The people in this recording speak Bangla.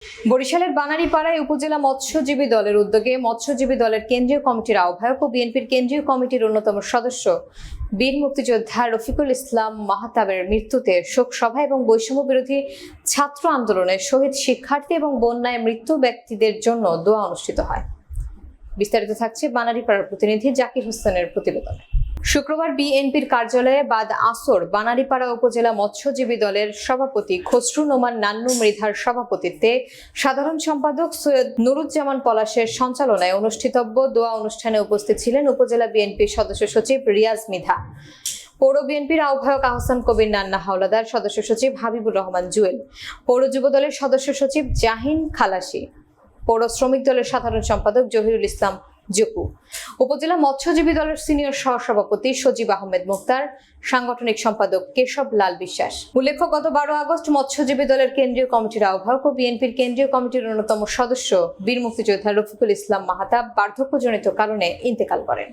বরিশালের বানারীপাড়ায় উপজেলা মৎস্যজীবী দলের উদ্যোগে মৎস্যজীবী দলের কেন্দ্রীয় কমিটির আহ্বায়ক ও বিএনপির কেন্দ্রীয় কমিটির অন্যতম সদস্য বীর মুক্তিযোদ্ধা রফিকুল ইসলাম মাহতাবের মৃত্যুতে শোক সভা এবং বৈষম্য বিরোধী ছাত্র আন্দোলনে শহীদ শিক্ষার্থী এবং বন্যায় মৃত্যু ব্যক্তিদের জন্য দোয়া অনুষ্ঠিত হয়। বিস্তারিত থাকছে বানারীপাড়ার প্রতিনিধি জাকির হোসেনের প্রতিবেদনে। শুক্রবার বিএনপির কার্যালয়ে বাদ আসর বানারীপাড়া উপজেলা মৎস্যজীবী দলের সভাপতি খসরু নোমান নান্নু মৃধার সভাপতিত্বে সাধারণ সম্পাদক সৈয়দ নুরুজ্জামান পলাশের সঞ্চালনায় অনুষ্ঠিতব্য দোয়া অনুষ্ঠানে উপস্থিত ছিলেন উপজেলা বিএনপির সদস্য সচিব রিয়াজ মৃধা, পৌর বিএনপির আহ্বায়ক আহসান কবির নান্না হাওলাদার, সদস্য সচিব হাবিবুর রহমান জুয়েল, পৌর যুব দলের সদস্য সচিব জাহিন খালাসি, পৌর শ্রমিক দলের সাধারণ সম্পাদক জহিরুল ইসলাম জুকু, উপজেলা মৎস্যজীবী দলের সিনিয়র সহসভাপতি সজীব আহমেদ মুক্তার, সাংগঠনিক সম্পাদক কেশব লাল বিশ্বাস। উল্লেখ্য, গত 12 আগস্ট মৎস্যজীবী দলের কেন্দ্রীয় কমিটির আহ্বায়ক ও বিএনপির কেন্দ্রীয় কমিটির অন্যতম সদস্য বীর মুক্তিযোদ্ধা রফিকুল ইসলাম মাহতাব বার্ধক্যজনিত কারণে ইন্তেকাল করেন।